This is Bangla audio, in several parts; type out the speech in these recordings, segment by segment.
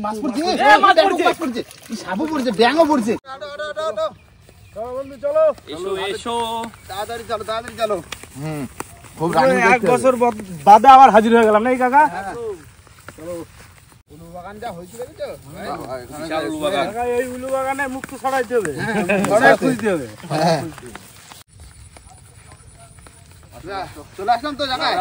মাছ পড়ছে, মাছ পড়ছে, সাপও পড়ছে, ব্যাঙও পড়ছে। বন্ধু চলো, এসো এসো, তাড়াতাড়ি চলো, তাড়াতাড়ি চলো। খুব এক বছর বাদে আবার হাজির হয়ে গেলাম নাকি কাকা? চলো। উলু বাগান যা হয়েছিল তো, এই উলু বাগানে মুখ তো ছড়াইতে হবে, ছড়াই খুঁজতে হবে। চলে আসলাম তো জায়গায়।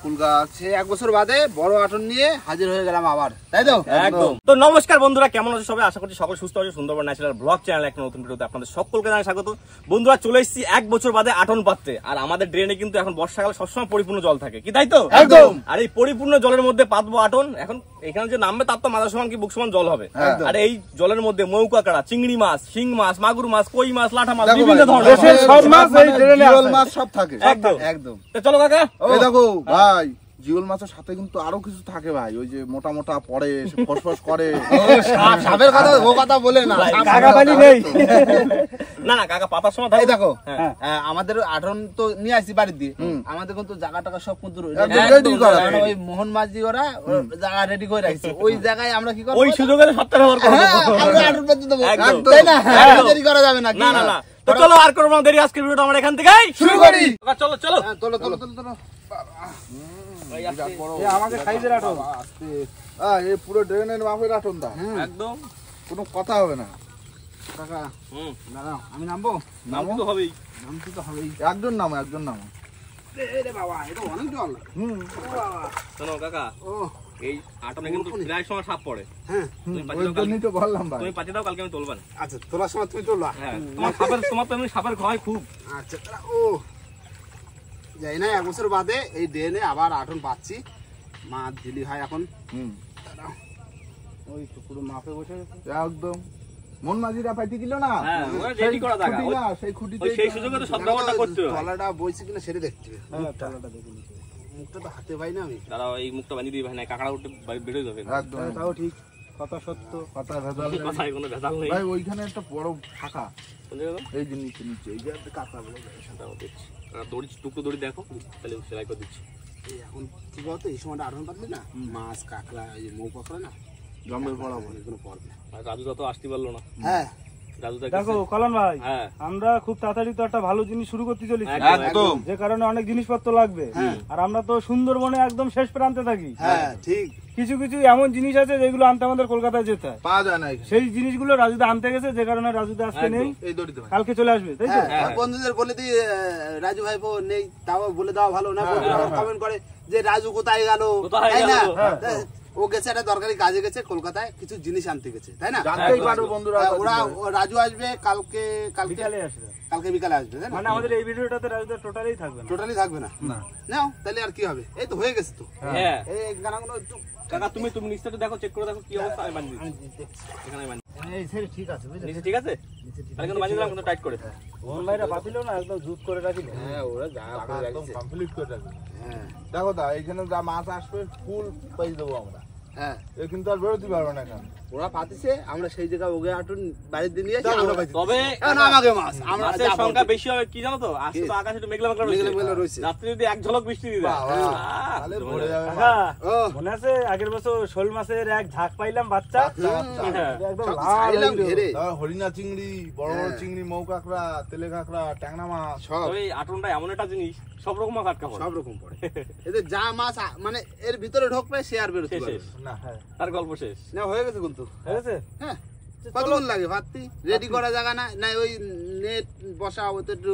ফুল গাছ এক বছর বাদে বড় আটন নিয়ে হাজির হয়ে গেলাম আবার, তাই তো? একদম। তো নমস্কার বন্ধুরা, কেমন আছো সবাই? আশা করছি সকল সুস্থ আছে। সুন্দরবন ন্যাচারাল ব্লগ চ্যানেল একটা নতুন ভিডিওতে আপনাদের সকলকে জানাই স্বাগত। বন্ধুরা চলে এসেছি এক বছর বাদে আটন পাততে। আর আমাদের ড্রেনে কিন্তু এখন বর্ষাকাল সবসময় পরিপূর্ণ জল থাকে, কি তাই তো? একদম। আর এই পরিপূর্ণ জলের মধ্যে পাতবো আটন। এখন এখানে যে নামবে তার তো মাথা সমান কি বুক সমান জল হবে। আর এই জলের মধ্যে মৌকাকড়া, চিংড়ি মাছ, শিং মাছ, মাগুর মাছ, কই মাছ, লাঠা মাছ, বিভিন্ন ধরনের সব মাছ এই ড্রেনে জিওল মাছ সব থাকে। একদম একদম। তো চলো কাকা। এই দেখো ভাই, জিওল মাছের সাথে কিন্তু আরো কিছু থাকে ভাই, ওই যে মোটা মোটা পড়ে, ফসফস করে। সাপের কথা ও কথা বলে না, কাকা পানি নেই। না না কাকা, পাতার সময় এই দেখো আমাদের আটন তো নিয়ে আসি বাড়ি দিয়ে, আমাদের কিন্তু জায়গা টাকা সব কিন্তু ওই মোহন মাঝি ওরা জায়গা রেডি করে রাখছে। ওই জায়গায় আমরা কি করব, ওই সুযোগে সপ্তাহ ব্যবহার করবো। আমরা আটন পেতে দেবো, একদম। তাই না? দেরি করা যাবে না। না না না, তো চলো আর করবো না দেরি, আজকের ভিডিওটা আমরা এখান থেকে শুরু করি। চলো চলো চলো চলো চলো চলো। আমাকে খাইতে রাখো। এই পুরো ড্রেনের মাপের আটন দা, একদম কোনো কথা হবে না। কাকা দাঁড়াও, আমি নামবো। নামতে তো হবেই। নামতে তো হবেই। একজন নামো, একজন নামো। রে বাবা, এটা অনেক জল। শোনো কাকা, এই আটনে কিন্তু প্রায় সময় সাপ পড়ে। হ্যাঁ, ওই জন্যই তো বললাম ভাই। তুমি পাঠিয়ে দাও, কালকে আমি তুলবা না। আচ্ছা তোলার সময় তুমি তোলা। হ্যাঁ, তোমার তো এমনি সাপের ভয় খুব। আচ্ছা ও যাই না, এক বছর বাদে এই ড্রেনে আবার আটন পাচ্ছি। মাছ দিলি হয় এখন। ওই তো পুরো মাপে বসে গেছে একদম মন মাঝিরা পাইতে গেল না, হ্যাঁ, ওরা রেডি করা জায়গা। সেই খুঁটিতে সেই সুযোগে তো সব ব্যবহারটা করতে হবে। তলাটা বইছে কিনা সেটা দেখতে হবে। তলাটা দেখে নিতে হবে। মুখটা তো হাতে পাই না আমি। দাঁড়াও, এই মুখটা বানিয়ে দিই ভাই, না কাঁকড়া উঠে বেরোয় যাবে। একদম তাও ঠিক, কথা সত্য। কথা ভেজাল নেই। কথায় কোনো ভেজাল নেই। ভাই ওইখানে একটা বড় ফাঁকা, কোন জায়গায়? এই যে নিচে নিচে এই যে কাঁকড়া গুলো। দাঁড়াও দেখছি। দড়ি টুকরো দড়ি দেখো, তাহলে সেলাই করে দিচ্ছি। এই এখন কি বলতো, এই সময়টা আটন পাতলি না, মাছ কাঁকড়া এই যে মৌ কাঁকড়া না জম্বের পড়াবো। কোনো পড়বে না। আর রাজু তো আসতে পারলো না। হ্যাঁ রাজু দেখো কলন ভাই, হ্যাঁ আমরা খুব তাড়াতাড়ি তো একটা ভালো জিনিস শুরু করতে চলেছি, একদম। যে কারণে অনেক জিনিসপত্র লাগবে। আর আমরা তো সুন্দরবনে একদম শেষ প্রান্তে থাকি। হ্যাঁ ঠিক। কিছু কিছু এমন জিনিস আছে যেগুলো আনতে আমাদের কলকাতায় যেতে হয়। পাওয়া যায় না এখানে। সেই জিনিসগুলো রাজুদা আনতে গেছে, যে কারণে রাজুদা আজকে নেই, এই দড়িতে ভাই। কালকে চলে আসবে, তাই তো? হ্যাঁ, বন্ধুদের বলে দিই রাজু ভাইপো নেই, তাও বলে দেওয়া ভালো না। বন্ধুরা কমেন্ট করে যে রাজু কোথায় গেল, তাই না? ও গেছে একটা দরকারি কাজে গেছে কলকাতায়, কিছু জিনিস আনতে গেছে, তাই না? জানতেই পারো বন্ধুরা। রাজু আসবে কালকে, বিকালে আসবে, কালকে বিকালে আসবে, তাই না? মানে আমাদের এই ভিডিওটাতে রাজুদা টোটালি থাকবে না। টোটালি থাকবে না। নাও তাহলে আর কি হবে, এই তো হয়ে গেছে তো। হ্যাঁ এই গানাগুলো একটু কাকা, তুমি নিচটা দেখো, চেক করে দেখো কি অবস্থা। আমি বানিয়ে দিচ্ছি এখানে, বানিয়ে এই সেটা ঠিক আছে, বুঝলে? নিচে ঠিক আছে, তাহলে কিন্তু বানিয়ে দিলাম, কিন্তু টাইট করে। মোহন ভাইরা পাতিল না, একদম জুত করে রাখিল। হ্যাঁ ওরা যা করে একদম রাখছে। কমপ্লিট করে রাখবে। হ্যাঁ দেখো দা, এখানে যা মাছ আসবে ফুল পেয়ে দেবো আমরা। হ্যাঁ এ কিন্তু আর বেরোতে পারবে না এখানে। ওরা পাতিছে, আমরা সেই জায়গায় ওগে আটুন বাড়িতে নিয়ে আসি, আমরা পাইছি। তবে এখন আমাকে মাছ আমরা মাছের সংখ্যা বেশি হবে কি জানো তো? আজকে তো আকাশে একটু মেঘলা মেঘলা মেঘলা রয়েছে। রয়েছে। রাত্রে যদি এক ঝলক বৃষ্টি দিয়ে দেয়, তাহলে ভরে যাবে মাছ। কাকা, ও মনে আছে আগের বছর শোল মাছের এক ঝাঁক পাইলাম বাচ্চা, হ্যাঁ। একদম সব লাল ছাইলাম হয়ে ঘেরে। তারপর হরিণা চিংড়ি, বড় বড় চিংড়ি, মৌ কাঁকড়া, তেলে কাঁকড়া, ট্যাংরা মাছ। সব তবে এই আটনটা এমন একটা জিনিস, সব রকম মাছ আটকা পড়ে। সব রকম পড়ে। এদের যা মাছ মানে এর ভিতরে ঢোকবে সে আর বেরোতে শেষ পারবে শেষ, না, তার গল্প শেষ। না। হয়ে গেছে কিন্তু। ঠিক আছে? হ্যাঁ কতক্ষণ লাগে ভাবতি? রেডি করা জায়গা না, না ওই নেট বসা ওতে একটু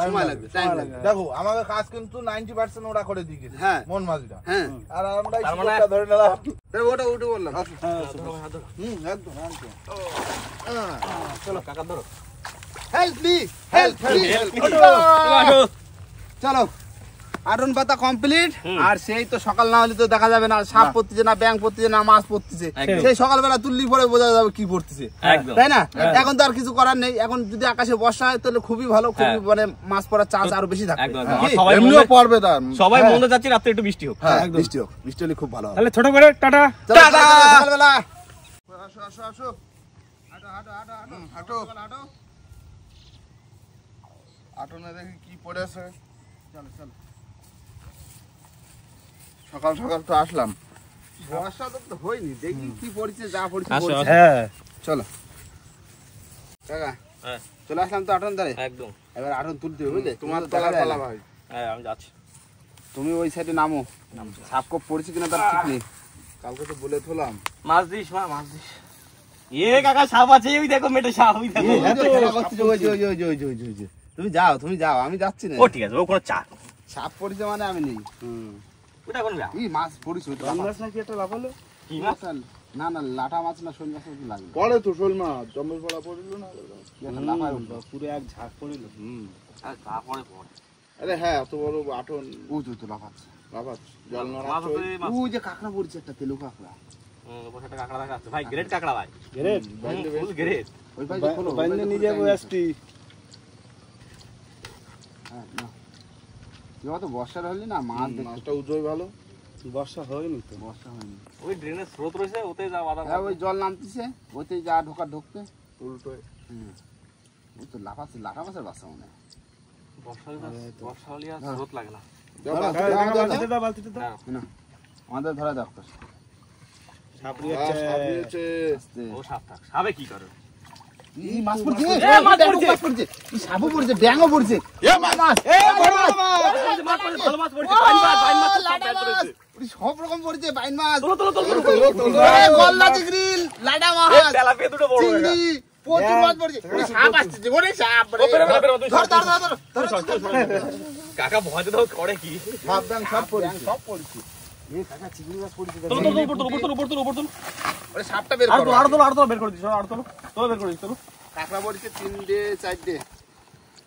সময় লাগবে, টাইম লাগবে। দেখো আমাদের কাজ কিন্তু 90% ওরা করে দিয়ে গেছে। হ্যাঁ মন মাঝিরা। হ্যাঁ আর আমরা তার মানে- স্কুলটা ধরে নিলাম। তাহলে ওটা উঠে বললাম। একদম একদম। চলো কাকা ধরো। Help me, help me. আসো। চলো আটন পাতা কমপ্লিট। আর সেই তো সকাল না হলে তো দেখা যাবে না, সাপ পড়তেছে না, ব্যাঙ পড়তেছে না, মাছ পড়তেছে। একদম। সেই সকালবেলা তুললি পরে বোঝা যাবে কি পড়তেছে, একদম। তাই না? এখন তো আর কিছু করার নেই। এখন যদি আকাশে বর্ষা হয় তাহলে খুবই ভালো, খুবই মানে মাছ পড়ার চান্স আরো বেশি থাকবে। একদম। কি? সবাই এমনিও পড়বে তার। সবাই মনে যাচ্ছে রাত্রে একটু বৃষ্টি হোক। হ্যাঁ, বৃষ্টি হোক, বৃষ্টি হলে খুব ভালো হবে। তাহলে ছোট করে টাটা। চলো, সকালবেলা আসো আসো আসো। হাঁটো হাঁটো হাঁটো হাঁটো হাঁটো। হাঁটো। আটনে দেখি কি পড়েছে। চলো চলো। সকাল সকাল তো আসলাম, বর্ষা তো হয়নি, দেখি কি পড়ছে, যা পড়ছে আসো, পড়ছে। আসো। হ্যাঁ চলো কাকা, হ্যাঁ চলে আসলাম তো আটন ধারে। একদম। এবার আটন তুলতে হবে, বুঝলে? তোমার তো তলা দেখা যায় পালা না। ভাই। হ্যাঁ আমি যাচ্ছি। তুমি ওই সাইডে নামো, সাপ কপ পড়ছে কিনা তার ঠিক নেই। কালকে তো বলে থলাম। মাছ দিস মা, মাছ দিস। এ কাকা সাপ আছে, ওই দেখো মেটে সাপ, ওই দেখো। তুমি যাও, তুমি যাও, আমি যাচ্ছি না। ও ঠিক আছে, ও কোনো চাপ। সাপ পড়ছে মানে আমি নেই। ওটা কোন ব্যাপার? এই মাছ পড়িস, ওই তো বান লাফা- মাছ নাকি একটা লাফালো কি মাছ? না না, লাটা মাছ না, শোল মাছ মতো লাগবে। পড়ে তো শোল মাছ, জম্বল পড়া পড়িল না। একটা লাফায় উঠলো। পুরো এক ঝাঁক পড়িল আরে তারপরে পড়ে। আরে হ্যাঁ, এত বড় আটন ওই তো, ওই তো লাফাচ্ছে। বাবা, জল মাছ নড়াচ্ছে। আছে, মাছ। ওই যে কাঁকড়া পড়ছে, একটা তেলু কাঁকড়া। বসে একটা কাঁকড়া দেখাচ্ছে ভাই, গ্রেট কাঁকড়া ভাই। গ্রেট ফুল গ্রেট। ওই পাশে খোলো, ওই বাইন্দে পাশে নিয়ে খোলো, যাবো টাইম আসটি হ্যাঁ, না। এবার তো বর্ষার হলে না মাছ দেখতে, মাছটা উজ্জ্বল ভালো। বর্ষা হয়নি তো বর্ষা হয়নি। ওই ড্রেনের স্রোত রয়েছে, ওতে যা বাধা। হ্যাঁ, ওই জল নামতেছে, ওইতে যা ঢোকা ঢুকতে। উল্টোয়। ওই তো লাফাচ্ছে, লাটা মাছের বাচ্চা মনে হয়। বর্ষা হলে আর স্রোত লাগে না। যাও, বালতি দাও, বালতিতে দাও বালতিতে দাও না, আমাদের ধরা যাক তো। সাপড়ি বাহ, আছে সাপ দিয়েছে। আস্তে। ও সাপ থাক, সাবে কি করে? এই মাছ পড়ছে, এ, মাছ ব্যাঙও পড়ছে। মাছ পড়ছে, এই সাপও পড়ছে, ব্যাঙও পড়ছে। এ মাছ, মাছ পড়েছে, ভালো মাছ পড়েছে, বাইন মাছ, বাইন মাছ, সব লাটা বাইন মাছ, পড়েছে। ওই সব রকম পড়ছে, বাইন মাছ, তোলো, তোলো, তোলো, তোলো, এ, গলদা চিংড়ি, লাটা এ, মাছ, তেলাপিয়া দুটো বড় হয়ে গেছে। চিংড়ি, প্রচুর মাছ পড়ছে। ওরে সাপ আসছে, ওরে সাপ রে। ও, বেরো, বেরো, বেরো, তুই ধর, সর, ধর, ধর, ধর। কাকা ভয় তো করে কি? সাপ ব্যাং সব পড়েছে। সব পড়ছে। এ কাকা, চিংড়ি মাছ পড়ছে। তোলো, তোলো, উপর তোলো, উপর তোলো, উপর তোলো, উপর তোলো। ওরে সাপটা বের আর করো। তোলো, আর তোলো, আর তোলো, বের করে দিস, আর তোলো, তোলো, বের করে দিস, তোলো। কাঁকড়া পড়ছে 3টে 4টে।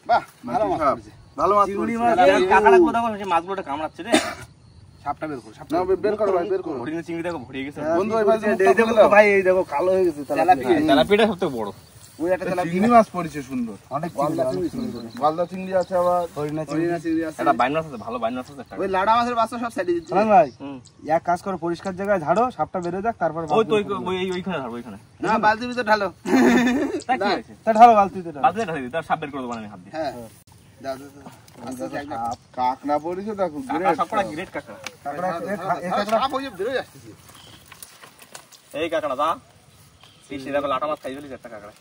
বাহ, ভালো মাছ সাপ। পড়ছে। ভালো মাছ চিংড়ি পড়েছে। মাছ। এই কাকাটা কোথাও সেই মাছগুলোটা কামড়াচ্ছে রে। সাপটা বের করো, সাপটা না, বের করো ভাই, বের করো। হরিণের চিংড়ি দেখো ভরিয়ে গেছে। বন্ধু, এই ভাই এই দেখো ভাই, এই দেখো কালো হয়ে গেছে তেলাপিয়া। তেলাপিয়াটা সবথেকে বড়। ওই একটা তেলাপিয়া। চিংড়ি মাছ পড়েছে সুন্দর। অনেক গলদা চিংড়ি চিংড়ি সুন্দর। গলদা চিংড়ি আছে আবার। হরিণা চিংড়ি আছে। একটা বাইন মাছ আছে, ভালো বাইন মাছ আছে একটা। ওই লাডা মাছের বাচ্চা সব সাইডে দিচ্ছে। সালাম ভাই হুম। এক কাজ করো, পরিষ্কার জায়গায় ঝাড়ো, সাপটা বেরো যাক, তারপর ওই তো ওইখানে ধরবো, ওইখানে। না, বালতির ভিতর ঢালো। তা কি হয়েছে? তা ঢালো বালতিতে ঢালো। বালতিতে ঢালি দিই, তার সাপ বের করে দেবো আমি হাত দিয়ে। হ্যাঁ। দাও, দাও, দাও। আস্তে আস্তে একটা- সাপ, কাঁকড়া পড়েছে দেখো। কাকা সবকটা গ্রেট কাঁকড়া। কাঁকড়া সাপ ওই যে বেরোয় আসতেছে। এই কাঁকড়া দা। এই সে দেখো লাটা মাছ খাই ফেলিস একটা কাঁকড়া।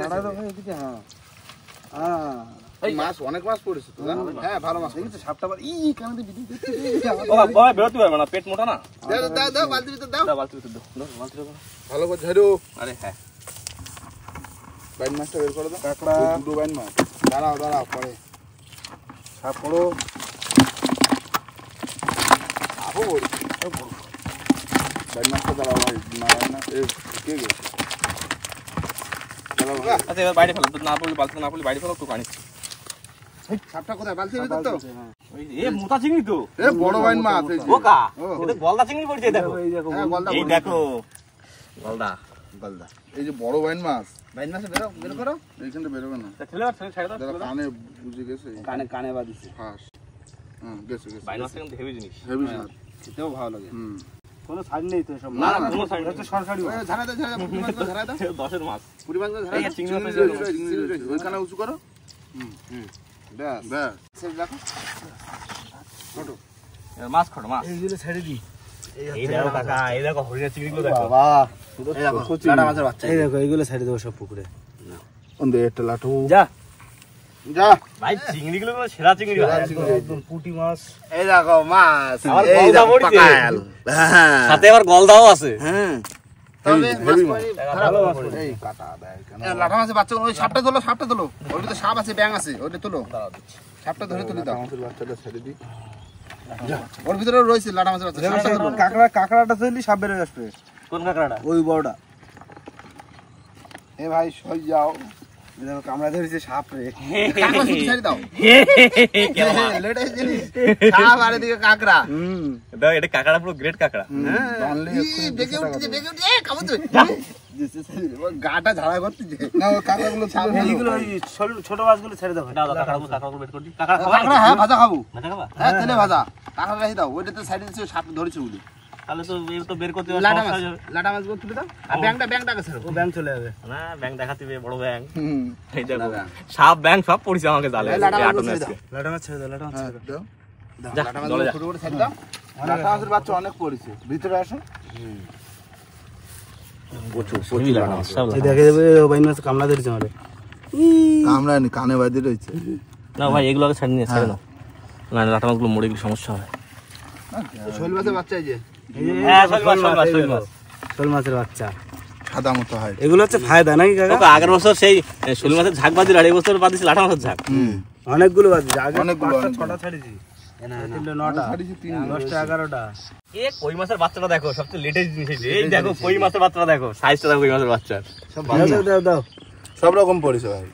নাড়া দাও ভাই, এদিকে, হ্যাঁ হ্যাঁ এই মাছ, অনেক মাছ পড়েছে তো, জানো? হ্যাঁ, ভালো মাছ। দেখেছো সাপটা আবার ই কানে দিয়ে বিধি দিচ্ছে। ও বাবা বেরোতে পারবে না, পেট মোটা না। দাও, দাও, দাও, বালতির ভিতর দাও। দাও বালতি ভিতর দাও, দাও বালতি দাও। ভালো করে ঝাড়ো। আরে হ্যাঁ। বাইন মাছটা বের করে দাও। কাঁকড়া ওই দুটো বাইন মাছ। দাঁড়াও, দাঁড়াও, পরে। সাপ পড়ো। সাপও পড়ছে। বাইন মাছটা দাঁড়াও ভাই, নাড়ায় না। এ, কে গেছে? দাঁড়াও ভাই। আচ্ছা এবার বাইরে ফেলো, তো না পড়লে বালতি না পড়লে বাইরে ফেলো, তো কানিস। সাপটা কোথায়? বালতির ভিতর তো? হ্যাঁ এ মোটা চিংড়ি তো। এ, বড় বাইন মাছ এই যে। বোকা। ও। এটা গলদা চিংড়ি পড়ছে, এই দেখো। এই দেখো হ্যাঁ, গলদা এই পড়ছে। দেখো। গলদা। গলদা। এই যে বড় বাইন মাছ। বাইন মাছ বেরো, বের করো। এইখানটা বেরোবে না। তা ঠেলে ঠেলে ছেড়ে দাও, দাদা ঠেলে দাও। কানে বুঝে গেছে। কানে কানে বাঁধিছে। ফাঁস। হ্যাঁ, গেছে গেছে। বাইন মাছটা কিন্তু হেভি জিনিস। হেভি স্বাদ। খেতেও ভালো লাগে। হুম। কোনো সাইড নেই তো সব না, না, কোনো side এটা তো সরকারি ওই ঝাড়া দাও, ঝাড়া দাও, পুঁটি মাছগুলো ঝাড়া দাও। 10-এর মাছ। পুঁটি মাছগুলো ঝাড়া এই দাও। চিংড়ি মাছ চিংড়ি রয়েছে, চিংড়ি রয়েছে। ওইখানে উঁচু করো। ব্যাস। ব্যাস। ছেড়ে রাখো। এবার মাছ খোটো, মাছ। এইগুলো ছেড়ে দিই। এই দেখো কাকা, এই দেখো হরিণের চিংড়িগুলো দেখো। বাবা এই দেখো, লাডা মাছের বাচ্চা। এই দেখো এইগুলো ছেড়ে দেবো সব পুকুরে। ওন্দে একটা লাঠু। যা যা। ভাই চিংড়িগুলো কোনো সেরা চিংড়ি ভাই। একদম পুঁটি মাছ। এই দেখো মাছ। আবার এই গলদা দেখো পড়ছে। পাকাল। হ্যাঁ। সাথে আবার গলদাও আছে। হ্যাঁ। তবে মাছ পানি ভালো খারাপ মাছ। এই কাটা দেয় কেন? এ, লাঠা মাছের বাচ্চা, ওই সাপটা তোলো, সাপটা তোলো। ওর ভিতরে সাপ আছে, ব্যাঙ আছে, ওইটা তোলো। সাপটা ধরে তুলে দাও। আমাদের বাচ্চাটা ছেড়ে দিই। ওর ভিতরে রয়েছে লাঠা মাছের বাচ্চা, সাপটা তোলো। কাঁকড়াটা তুললি সাপ বেরোয় আসবে। কোন কাঁকড়াটা? ওই বড়টা। এ ভাই সই যাও। এই দেখো কামড়া ধরেছে সাপ রে। কাঁকড়া শুধু ছেড়ে দাও। কেন মাছ? লেটেস্ট জিনিস। সাপ আর এদিকে কাঁকড়া। দাও, এটা কাঁকড়া পুরো গ্রেট কাঁকড়া। হ্যাঁ। জানলে ই, এক্ষুনি বেঁকে 200 টাকা উঠছে, দেবে। বেঁকে উঠছে। এ, খাবো তো। ওর গাটা ঝাড়া করতেছে। না, ওই কাঁকড়াগুলো ছেড়ে দাও। এইগুলো ওই ছোট মাছগুলো ছেড়ে দেবো। দাও, দাও, কাঁকড়াগুলো বের করে দিই। কাঁকড়া খাবা কাঁকড়া, নাকি? হ্যাঁ, ভাজা খাবো। ভাজা খাবা? হ্যাঁ, তেলে ভাজা। কাঁকড়া রেখে দাও, ওইটাতে সাইডে দিচ্ছে, সাপ ধরেছে উঠে। তাহলে তো এই তো বের করতে হবে, লাটা সমস্যা মাছ, হয়ে যাবে। লাটা মাছগুলো তুলে দাও। আর ব্যাংটাকে ছেড়ো। ও ব্যাং চলে যাবে। না, ব্যাং দেখাতে হবে, বড় ব্যাং। হুম। এই দেখো, ব্যাং। সাপ ব্যাং সব পড়ছে আমাকে জালে। এই লাটা এই মাছগুলো আটনে ছেড়ে আজকে। লাটা মাছ ছেড়ে দাও, লাটা মাছ হ্যাঁ, ছেড়ে দাও। দাও। যা, লাটা জলে মাছগুলো যা। ছোট করে ছেড়ে দাও। লাটা মাছের বাচ্চা অনেক পড়েছে, ভিতরে আসো। দেখে যাবে বাইন মাছ কামড়া ধরেছে আমাদের। কামড়ানি, কানে বাঁধে রয়েছে। না ভাই এগুলো আগে ছাড়ি নিয়ে ছাড়ে না, না লাটা মাছগুলো মরে গেলে সমস্যা হয়। শোল মাছের বাচ্চা এই যে শোল মাছের বাচ্চা সাদা মতো হয়। এগুলো হচ্ছে ফায়দা নাকি কাকা? তো আগের বছর সেই শোল মাছের ঝাঁক বাঁধি, আর এই বছর বাঁধিছি লাটা মাছের ঝাঁক। অনেকগুলো বাজছে, আগে অনেকগুলো, 5টা 6টা ছাড়িয়েছি, তিনটে 9টা ছাড়িয়েছি, 10টা 11টা। এ কই মাছের বাচ্চাটা দেখো, সবচেয়ে লেটেস্ট জিনিস এই যে, এই দেখো কই মাছের বাচ্চাটা দেখো, সাইজটা দেখো কই মাছের বাচ্চার। সব দাও দাও দাও সব রকম পড়েছে ভাই।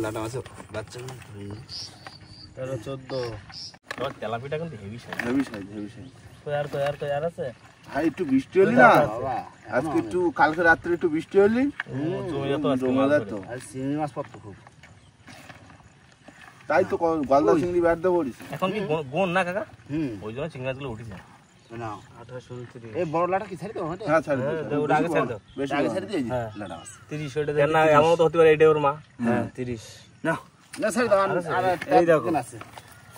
লাটা মাছের বাচ্চা 13 14 তোমার তেলাপিটা কিন্তু heavy size. Heavy size, heavy size. তো আর আছে ভাই একটু বৃষ্টি হলি না আজকে, একটু কালকে রাত্রে একটু বৃষ্টি হলি, জমে যেত আজকে জমে মাছ যেত। ধরে। আর চিংড়ি মাছ পড়তো খুব। তাই তো গলদা চিংড়ি বেড়তে পড়িস। এখন কি গোন না কাকা, হুম ওই জন্য চিংড়ি মাছগুলো উঠেছে। না 18 29 এই বড় লাটা কি ছাড়ি তো ওটা হ্যাঁ ছাড়ি ওটা আগে ছেড়ে দাও। বেশি আগে বড়। ছাড়ি দিয়ে হ্যাঁ। লাটা মাছ 30 ওটা কেন না এমন তো হতে পারে এটাই ওর মা। হ্যাঁ 30। না না ছাড়ি দাও আর এই দেখো। কেন আছে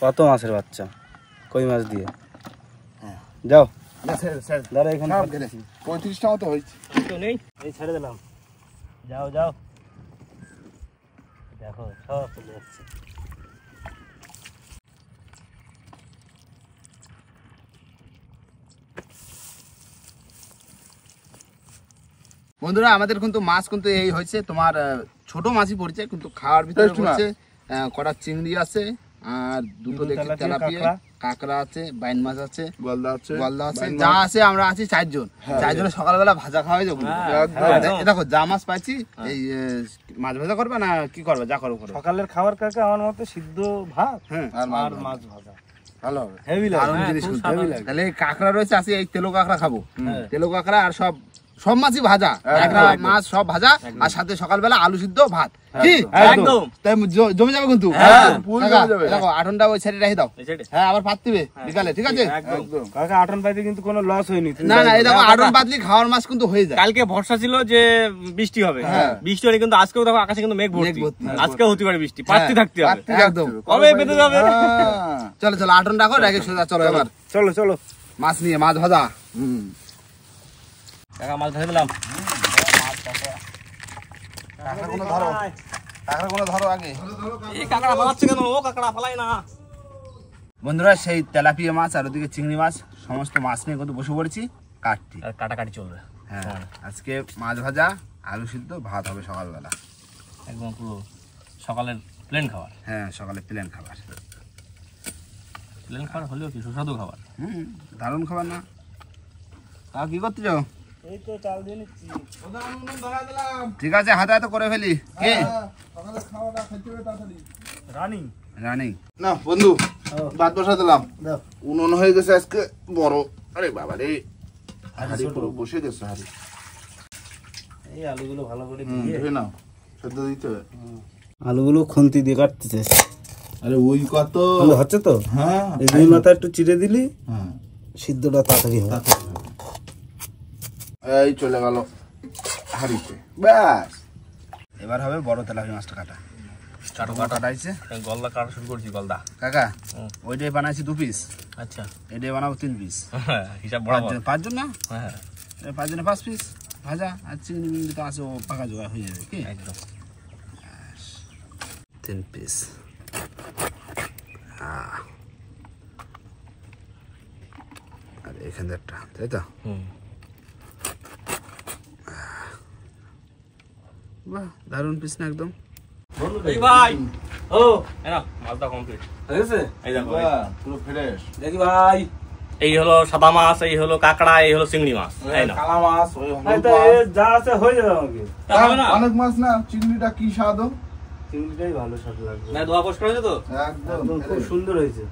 কত মাছের বাচ্চা কই মাছ দিয়ে। যাও না ছাড়ি দাঁড়া এখানে সব গেলে 35টা মতো হয়েছে। তো নেই এই ছেড়ে দিলাম। যাও যাও দেখো সব চলে যাচ্ছে। বন্ধুরা আমাদের কিন্তু মাছ কিন্তু এই হয়েছে তোমার ছোট মাছই পড়ছে, কিন্তু খাওয়ার ভিতরে Taste মাছ। হচ্ছে কড়া চিংড়ি আছে, আর দুটো দেখছি তেলাপিয়া, কাঁকড়া আছে, বাইন মাছ আছে, গলদা আছে, গলদা আছে, বাইন যা মাছ। আছে আমরা আছি 4 জন। 4 জনের সকালবেলা ভাজা খাওয়া হয়ে যাবে। একদম। এই দেখো যা মাছ পাইছি এই মাছ ভাজা করবে না কি করবে, যা করো করো। সকালের খাবার কাকা আমার মতে সিদ্ধ ভাত হ্যাঁ আর আর মাছ ভাজা ভালো হবে, হেভি দারুণ লাগে। জিনিস খুব কিন্তু। heavy লাগে। তাহলে এই কাঁকড়া রয়েছে, আছে এই তেলো কাঁকড়া খাবো, তেলো কাঁকড়া আর সব মাছই ভাজা, কাঁকড়া মাছ সব ভাজা, আর সাথে সকালবেলা আলু সিদ্ধ ভাত, কি একদম তাই জমে যাবে কিন্তু। ফুল কাকা, জমে যাবে। দেখো আটনটা ওই সাইডে রেখে দাও, এই সাইডে। হ্যাঁ আবার পাত দিবে বিকালে, ঠিক আছে? একদম। কাকা আটন পাইতে কিন্তু কোনো লস হয়নি। না না এই দেখো আটন পাতলি খাওয়ার মাছ কিন্তু হয়ে যায়। কালকে ভরসা ছিল যে বৃষ্টি হবে, বৃষ্টি হলে কিন্তু আজকেও দেখো আকাশে কিন্তু মেঘ ভর্তি, ভর্তি। আজকেও হতে পারে বৃষ্টি, পাততে থাকতে হবে। পাততে একদম। থাকতে হবে। কবে পেতে যাবে? হ্যাঁ। চলো চলো আটন রাখো, রেখে সোজা চলো এবার চলো চলো মাছ নিয়ে, মাছ ভাজা। কাকা মাছ ধরে দিলাম। কাঁকড়াগুলো ধরো, কাঁকড়াগুলো ধরো আগে। এই কাকড়া ফালাচ্ছে কেন? ও কাকড়া ফালাই না। বন্ধুরা সেই তেলাপিয়া মাছ আর ওদিকে চিংড়ি মাছ, সমস্ত মাছ নিয়ে কিন্তু বসে পড়েছি কাটতে। আর কাটাকাটি চলবে হ্যাঁ আজকে মাছ ভাজা, আলু সিদ্ধ, ভাত হবে সকালবেলা। একদম পুরো সকালের প্লেন খাবার। হ্যাঁ সকালে প্লেন খাবার। প্লেন খাবার হলেও কি সুস্বাদু খাবার। দারুণ খাবার না। তা কি করতে যাও? এই তো চাল দিয়ে নিচ্ছি। ঠিক আছে হাতে হাতে করে ফেলি। কে সকালে খাওয়াটা খেতে হবে তাড়াতাড়ি। রানিং রানি? না বন্ধু, ভাত বসা দিলাম। দাও। উনুন হয়ে গেছে আজকে বড়। আরে বাবা রে, হাড়ি পুরো বসে গেছে হাড়ি। এই আলুগুলো ভালো করে ধুয়ে নাও, সেদ্ধ দিতে হবে। আলুগুলো খুন্তি দিয়ে কাটতেছে। আরে ওই কত হচ্ছে তো? হ্যাঁ এই দুই মাথা একটু চিড়ে দিলি হ্যাঁ। সিদ্ধটা তাড়াতাড়ি হবে। এই চলে গেল হাড়িতে, ব্যাস। এবার হবে বড় তেলাপিয়া মাছটা কাটা। কাটো কাটা কাটাইছে গলদা কাটা শুরু করছি, গলদা। কাকা। ওইটাই বানাইছি 2 পিস, আচ্ছা এটাই বানাবো 3 পিস। হিসাব বরাবর। 5 জন না? হ্যাঁ 5 জনে 5 পিস ভাজা, আর চিংড়ি মিংড়ি তো আছে, ও পাকা জোগাড় হয়ে যাবে কি? একদম। 3 পিস। আর এখানে একটা, তাই তো? বাহ দারুণ পিস না একদম। এই ভাই, ও এই নাও মাছটা কমপ্লিট হয়ে গেছে? এই দেখো। বাহ, পুরো ফ্রেশ। দেখি ভাই। এই হলো সাদা মাছ, এই হলো কাঁকড়া, এই হলো চিংড়ি মাছ। এই না কালা মাছ, ওই এই হলুদ তো মাছ। যা আছে হয়ে যাবে আমাকে। তা হবে না? অনেক মাছ না, চিংড়িটা কি স্বাদ। চিংড়িটাই ভালো স্বাদ লাগবে। না ধোয়া পরিষ্কার হয়েছে তো? একদম একদম খুব সুন্দর হয়েছে।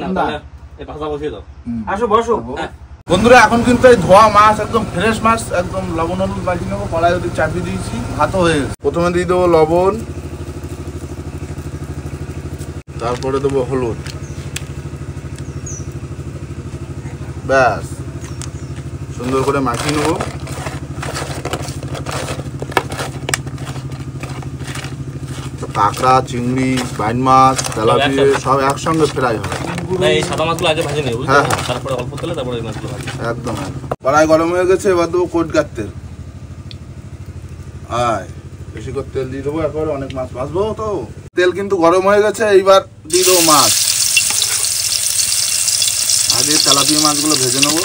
না, তাহলে এই ভাজা বসিয়ে দাও। আসো বসো। বন্ধুরা এখন কিন্তু এই ধোয়া মাছ, একদম ফ্রেশ মাছ, একদম লবণ হলুদ মাখিয়ে নেবো। কড়াই ওদিকে চাপিয়ে দিয়েছি, ভাতও হয়ে গেছে। প্রথমে দিয়ে দেবো লবণ, তারপরে দেবো হলুদ, ব্যাস সুন্দর করে মাখিয়ে নেবো। কাঁকড়া, চিংড়ি, বাইন মাছ, তেলাপিয়া সব একসঙ্গে ফ্রাই হবে। এই সাদা মাছগুলো আগে ভেজে নেব, হ্যাঁ। তারপরে অল্প তেলে তারপরে এই মাছগুলো ভাজি। একদম কড়াই গরম হয়ে গেছে, এবার দেবো কোটগার তেল। আয় বেশি করে তেল দিয়ে দেবো, একবারে অনেক মাছ ভাজবো তো। তেল কিন্তু গরম হয়ে গেছে, এইবার দিয়ে দেবো মাছ। আগে তেলাপিয়া মাছগুলো ভেজে নেবো।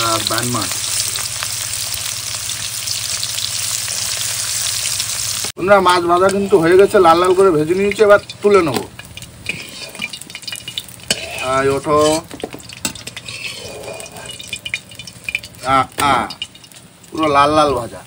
আর বান মাছ তোমরা মাছ ভাজা কিন্তু হয়ে গেছে, লাল লাল করে ভেজে নিয়েছে, এবার তুলে নেবো। আয় ওঠো, পুরো লাল লাল ভাজা,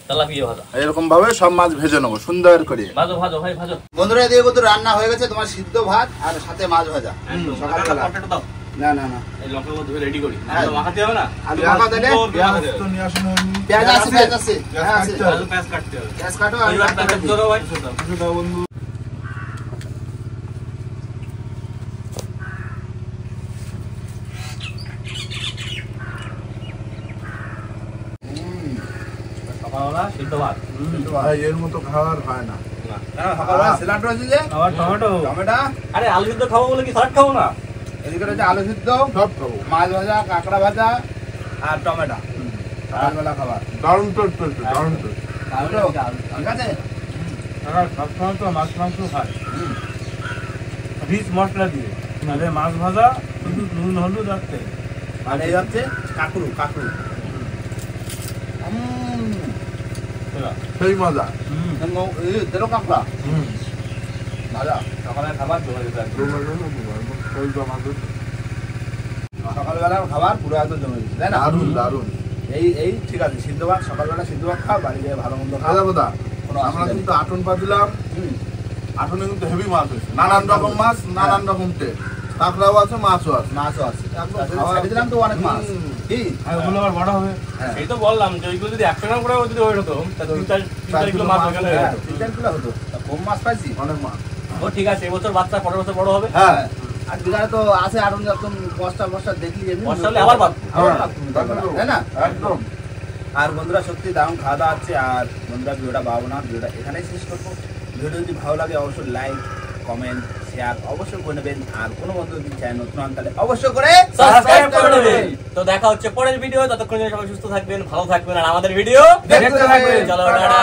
তেলাপিয়া ভাজা এরকম ভাবে সব মাছ ভেজে নেবো সুন্দর করে। ভাজো ভাজো ভাই ভাজো। বন্ধুরা এদিকে কিন্তু রান্না হয়ে গেছে, তোমার সিদ্ধ ভাত আর সাথে মাছ ভাজা। সকালবেলা পটেটো দাও, না না না এই লঙ্কাগুলো ধুয়ে রেডি করি। হ্যাঁ। আলু মাখাতে হবে না? আলু মাখা দিলে পেঁয়াজ তো নিয়ে আসুন। পেঁয়াজ আছে, পেঁয়াজ আছে, হ্যাঁ আছে, আলু পেঁয়াজ কাটতে হবে। পেঁয়াজ কাটো আর এইবার রান্না প্যাকেট করো। ধরো ভাই। বন্ধু সকালবেলা সিদ্ধ ভাত। ভাই এর মতো খাবার হয় না। না। হ্যাঁ, সকালবেলা স্যালাড রয়েছে যে আবার টমেটো টমেটো, আরে আলু সিদ্ধ খাবো বলে কি স্যালাড খাবো না? এদিকে রয়েছে আলু সিদ্ধ, সব খাবো, মাছ ভাজা, কাঁকড়া ভাজা আর টমেটো। সকালবেলা খাবার দারুণ টোট চলছে, দারুণ টোট। টমেটো, ঠিক আছে। সবসময় তো মাছ মাংস খায় রিচ মশলা দিয়ে, তাহলে মাছ ভাজা শুধু নুন হলুদ আর তেল। আর এই হচ্ছে কাঁকড়ু, কাঁকড়ু। সেই মজা। তেলো কাঁকড়া ভাজা। সকালের খাবার জমে যেত একদম। সকালবেলার খাবার পুরো একদম জমে গেছে, তাই না? দারুণ দারুণ। এই ঠিক আছে, সিদ্ধ ভাত সকালবেলা সিদ্ধ ভাত খাও, বাড়ি গিয়ে ভালো মন্দ খাও, খাওয়া কথা কোনো আমরা অসুবিধা কিন্তু আটন পাতিলাম, নেই। আটনে কিন্তু হেভি মাছ হয়েছে, নানান রকম মাছ, নানান রকম টেস্ট। কাঁকড়াও আছে, মাছও আছে। মাছও আছে, একদম তাতে খাওয়া- ছেড়ে দিলাম তো অনেক মাছ। হুম। কি? আর ওগুলো আবার বড় হবে। হ্যাঁ। এই তো বললাম যে ওইগুলো যদি 100 গ্রাম করে যদি ওয়েট হতো, তাহলে 3-4 কিলো মাছ ওখানে হয়ে হ্যাঁ, যেত। 3-4 কিলো হতো। তা কম মাছ পাইছি। অনেক মাছ। ও ঠিক আছে, এবছর বাচ্চা পরের বছর বড় হবে। হ্যাঁ, আর বিঘায় তো আছে আরো যখন বস্তা দেখলি এমনি বস্তা হলে আবার পাবো। আবার হ্যাঁ, পাবো, তাই না? একদম। আর বন্ধুরা সত্যি দারুণ খাওয়া দাওয়া আছে। আর বন্ধুরা ভিডিওটা পাবো না, ভিডিওটা এখানেই শেষ করবো। ভিডিও যদি ভালো লাগে অবশ্যই লাইক, কমেন্ট, শেয়ার অবশ্যই করে নেবেন। আর কোনো বন্ধু যদি চ্যানেল নতুন হন তাহলে অবশ্যই করে সাবস্ক্রাইব করে নেবেন। তো দেখা হচ্ছে পরের ভিডিও, ততক্ষণ সবাই সুস্থ থাকবেন, ভালো থাকবেন আর আমাদের ভিডিও দেখতে থাকবেন। চলো টাটা।